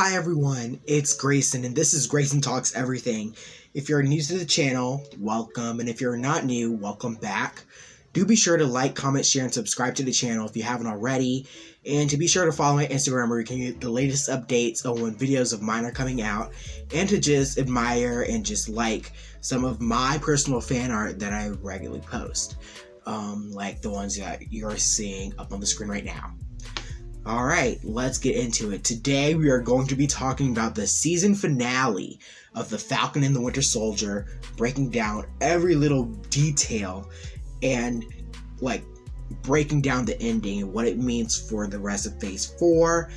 Hi everyone, it's Greyson and this is Greyson Talks Everything. If you're new to the channel, welcome, and if you're not new, welcome back. Do be sure to like, comment, share, and subscribe to the channel if you haven't already, and to be sure to follow my Instagram where you can get the latest updates on when videos of mine are coming out, and to just admire and just like some of my personal fan art that I regularly post, like the ones that you're seeing up on the screen right now. Alright, let's get into it. Today we are going to be talking about the season finale of The Falcon and the Winter Soldier, breaking down every little detail and breaking down the ending and what it means for the rest of Phase 4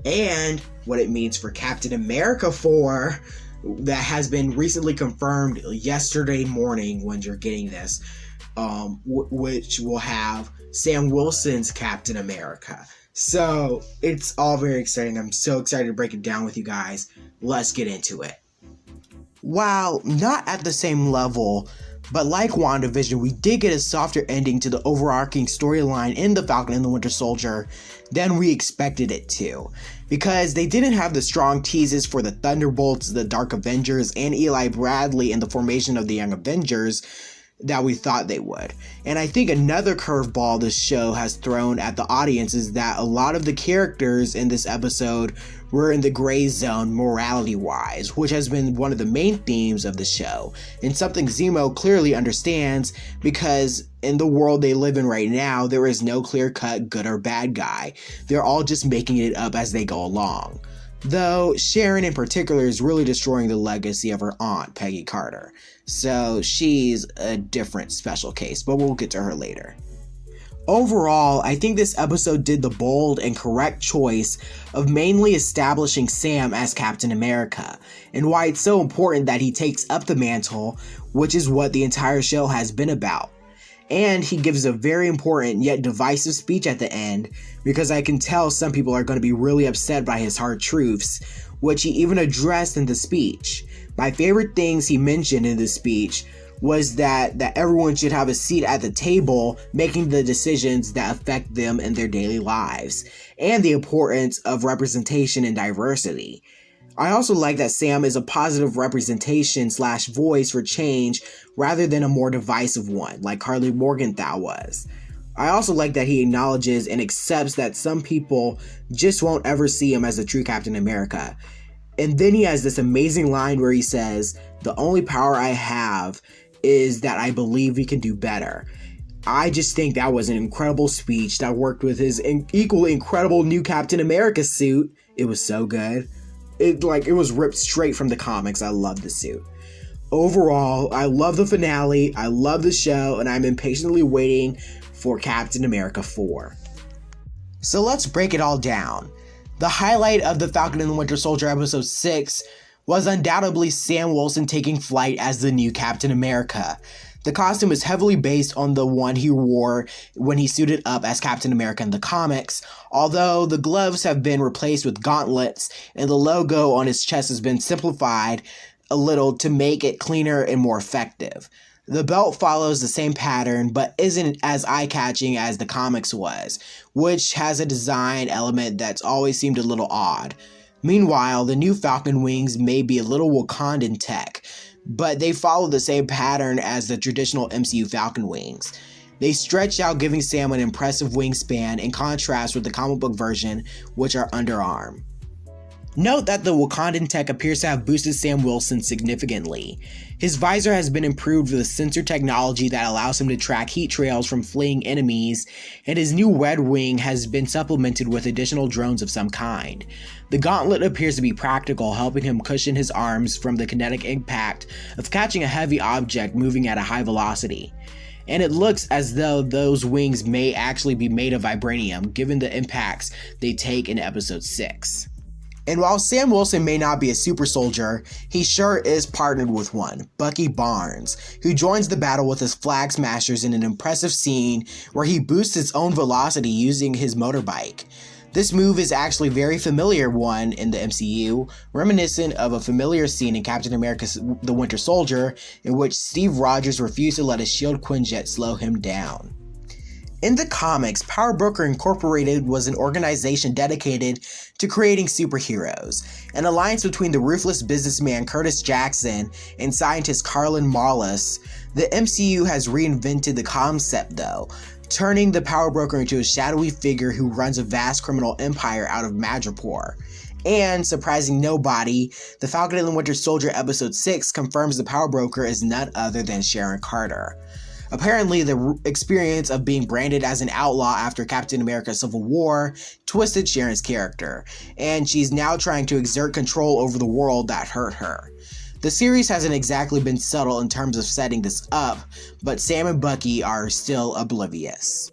and what it means for Captain America 4 that has been recently confirmed yesterday morning when you're getting this, which will have Sam Wilson's Captain America. So, it's all very exciting. I'm so excited to break it down with you guys. Let's get into it. While not at the same level, but like WandaVision, we did get a softer ending to the overarching storyline in The Falcon and the Winter Soldier than we expected it to. Because they didn't have the strong teases for the Thunderbolts, the Dark Avengers, and Eli Bradley in the formation of the Young Avengers that we thought they would. And I think another curveball this show has thrown at the audience is that a lot of the characters in this episode were in the gray zone morality-wise, which has been one of the main themes of the show, and something Zemo clearly understands because in the world they live in right now, there is no clear-cut good or bad guy. They're all just making it up as they go along. Though Sharon in particular is really destroying the legacy of her aunt, Peggy Carter. So she's a different special case, but we'll get to her later. Overall, I think this episode did the bold and correct choice of mainly establishing Sam as Captain America, and why it's so important that he takes up the mantle, which is what the entire show has been about. And he gives a very important yet divisive speech at the end, because I can tell some people are going to be really upset by his hard truths, which he even addressed in the speech. My favorite things he mentioned in the speech was that everyone should have a seat at the table making the decisions that affect them in their daily lives, and the importance of representation and diversity. I also like that Sam is a positive representation / voice for change rather than a more divisive one, like Carly Morgenthau was. I also like that he acknowledges and accepts that some people just won't ever see him as a true Captain America. And then he has this amazing line where he says, "The only power I have is that I believe we can do better." I just think that was an incredible speech that worked with his equally incredible new Captain America suit. It was so good. It was ripped straight from the comics. I love the suit. Overall, I love the finale, I love the show, and I'm impatiently waiting for Captain America 4. So let's break it all down. The highlight of The Falcon and the Winter Soldier episode 6 was undoubtedly Sam Wilson taking flight as the new Captain America. The costume is heavily based on the one he wore when he suited up as Captain America in the comics, although the gloves have been replaced with gauntlets and the logo on his chest has been simplified a little to make it cleaner and more effective. The belt follows the same pattern but isn't as eye-catching as the comics was, which has a design element that's always seemed a little odd. Meanwhile, the new Falcon wings may be a little Wakandan tech, but they follow the same pattern as the traditional MCU Falcon wings. They stretch out, giving Sam an impressive wingspan in contrast with the comic book version, which are underarm. Note that the Wakandan tech appears to have boosted Sam Wilson significantly. His visor has been improved with a sensor technology that allows him to track heat trails from fleeing enemies, and his new Red Wing has been supplemented with additional drones of some kind. The gauntlet appears to be practical, helping him cushion his arms from the kinetic impact of catching a heavy object moving at a high velocity. And it looks as though those wings may actually be made of vibranium, given the impacts they take in episode 6. And while Sam Wilson may not be a super soldier, he sure is partnered with one, Bucky Barnes, who joins the battle with his Flag Smashers in an impressive scene where he boosts his own velocity using his motorbike. This move is actually a very familiar one in the MCU, reminiscent of a familiar scene in Captain America the Winter Soldier, in which Steve Rogers refused to let his shield Quinjet slow him down. In the comics, Power Broker Incorporated was an organization dedicated to creating superheroes, an alliance between the ruthless businessman Curtis Jackson and scientist Carlin Mollus. The MCU has reinvented the concept though, turning the Power Broker into a shadowy figure who runs a vast criminal empire out of Madripoor. And, surprising nobody, the Falcon and the Winter Soldier episode 6 confirms the Power Broker is none other than Sharon Carter. Apparently, the experience of being branded as an outlaw after Captain America Civil War twisted Sharon's character, and she's now trying to exert control over the world that hurt her. The series hasn't exactly been subtle in terms of setting this up, but Sam and Bucky are still oblivious.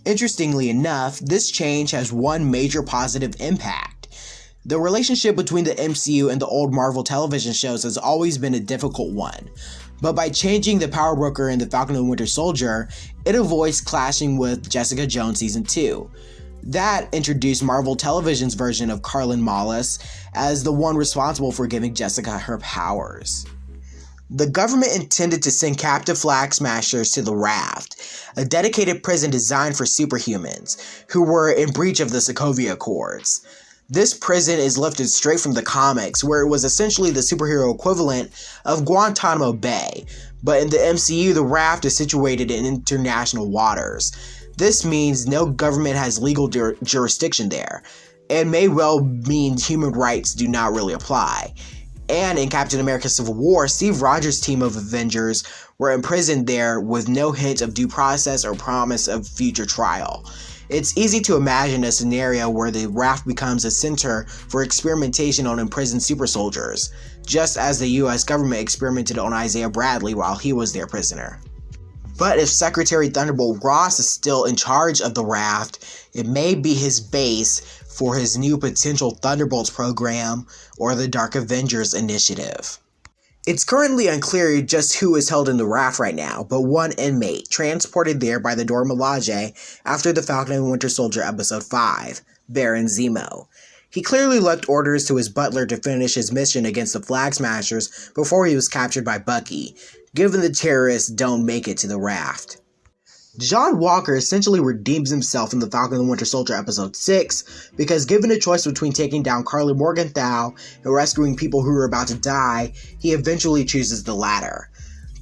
Interestingly enough, this change has one major positive impact. The relationship between the MCU and the old Marvel television shows has always been a difficult one. But by changing the Power Broker and the Falcon and Winter Soldier, it avoids clashing with Jessica Jones Season 2. That introduced Marvel Television's version of Carlin Mollus as the one responsible for giving Jessica her powers. The government intended to send captive flag smashers to the Raft, a dedicated prison designed for superhumans, who were in breach of the Sokovia Accords. This prison is lifted straight from the comics, where it was essentially the superhero equivalent of Guantanamo Bay, but in the MCU, the Raft is situated in international waters. This means no government has legal jurisdiction there, and may well mean human rights do not really apply. And in Captain America Civil War, Steve Rogers' team of Avengers were imprisoned there with no hint of due process or promise of future trial. It's easy to imagine a scenario where the Raft becomes a center for experimentation on imprisoned super soldiers, just as the US government experimented on Isaiah Bradley while he was their prisoner. But if Secretary Thunderbolt Ross is still in charge of the Raft, it may be his base for his new potential Thunderbolts program or the Dark Avengers initiative. It's currently unclear just who is held in the Raft right now, but one inmate, transported there by the Dora Milaje after the Falcon and Winter Soldier episode 5, Baron Zemo. He clearly left orders to his butler to finish his mission against the Flag Smashers before he was captured by Bucky, given the terrorists don't make it to the Raft. John Walker essentially redeems himself in the Falcon and Winter Soldier episode 6 because given a choice between taking down Karli Morgenthau and rescuing people who are about to die, he eventually chooses the latter.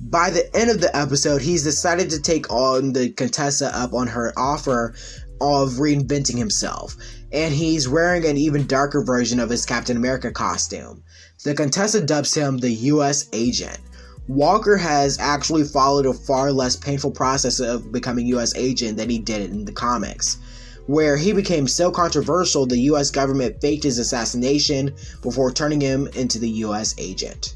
By the end of the episode, he's decided to take on the Contessa up on her offer of reinventing himself, and he's wearing an even darker version of his Captain America costume. The Contessa dubs him the US Agent. Walker has actually followed a far less painful process of becoming US agent than he did in the comics, where he became so controversial the US government faked his assassination before turning him into the US agent.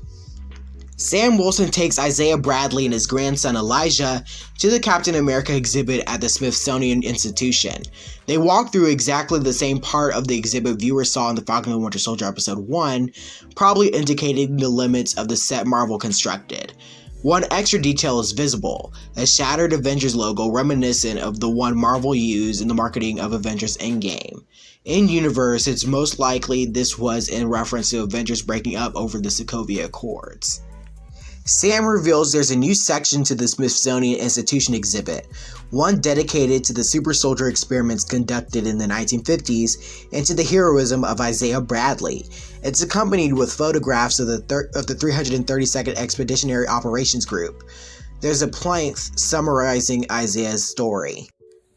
Sam Wilson takes Isaiah Bradley and his grandson Elijah to the Captain America exhibit at the Smithsonian Institution. They walk through exactly the same part of the exhibit viewers saw in the Falcon and Winter Soldier episode 1, probably indicating the limits of the set Marvel constructed. One extra detail is visible, a shattered Avengers logo reminiscent of the one Marvel used in the marketing of Avengers Endgame. In-universe, it's most likely this was in reference to Avengers breaking up over the Sokovia Accords. Sam reveals there's a new section to the Smithsonian Institution exhibit, one dedicated to the super soldier experiments conducted in the 1950s and to the heroism of Isaiah Bradley. It's accompanied with photographs of the 332nd Expeditionary Operations Group. There's a plank summarizing Isaiah's story.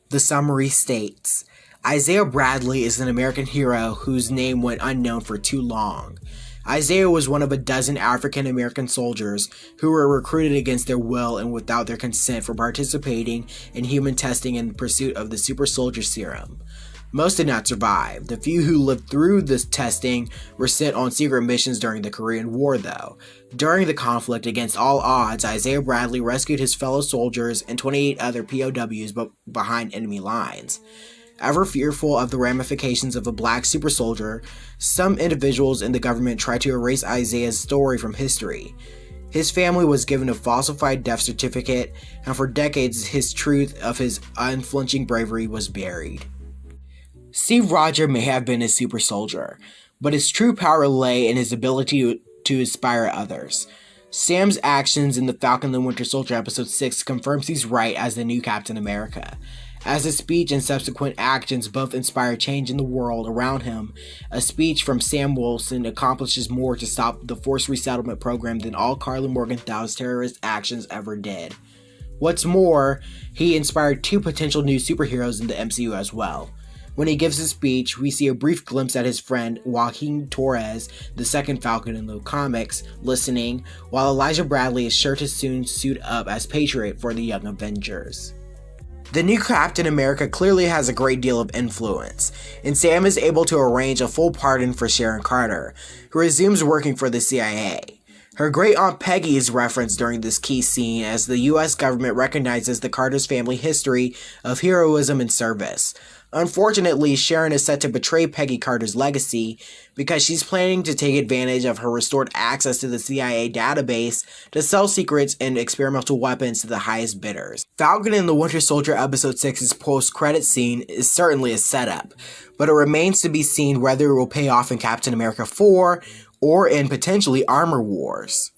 The summary states, Isaiah Bradley is an American hero whose name went unknown for too long. Isaiah was one of a dozen African American soldiers who were recruited against their will and without their consent for participating in human testing in pursuit of the super soldier serum. Most did not survive. The few who lived through this testing were sent on secret missions during the Korean War though. During the conflict, against all odds, Isaiah Bradley rescued his fellow soldiers and 28 other POWs behind enemy lines. Ever fearful of the ramifications of a black super soldier, some individuals in the government tried to erase Isaiah's story from history. His family was given a falsified death certificate, and for decades his truth of his unflinching bravery was buried. Steve Rogers may have been a super soldier, but his true power lay in his ability to inspire others. Sam's actions in the Falcon and the Winter Soldier episode 6 confirms he's right as the new Captain America. As his speech and subsequent actions both inspire change in the world around him, a speech from Sam Wilson accomplishes more to stop the forced resettlement program than all Karli Morgenthau's terrorist actions ever did. What's more, he inspired 2 potential new superheroes in the MCU as well. When he gives his speech, we see a brief glimpse at his friend Joaquin Torres, the second Falcon in the comics, listening, while Elijah Bradley is sure to soon suit up as Patriot for the Young Avengers. The new Captain America clearly has a great deal of influence, and Sam is able to arrange a full pardon for Sharon Carter, who resumes working for the CIA. Her great aunt Peggy is referenced during this key scene as the US government recognizes the Carter's family history of heroism and service. Unfortunately, Sharon is set to betray Peggy Carter's legacy because she's planning to take advantage of her restored access to the CIA database to sell secrets and experimental weapons to the highest bidders. Falcon and the Winter Soldier Episode 6's post-credit scene is certainly a setup, but it remains to be seen whether it will pay off in Captain America 4 or in potentially Armor Wars.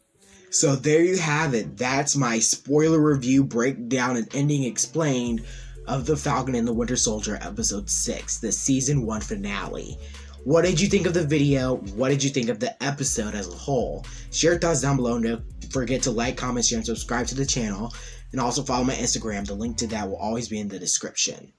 So there you have it. That's my spoiler review, breakdown, and ending explained of The Falcon and the Winter Soldier Episode 6, the Season 1 finale. What did you think of the video? What did you think of the episode as a whole? Share your thoughts down below. Don't forget to like, comment, share, and subscribe to the channel. And also follow my Instagram. The link to that will always be in the description.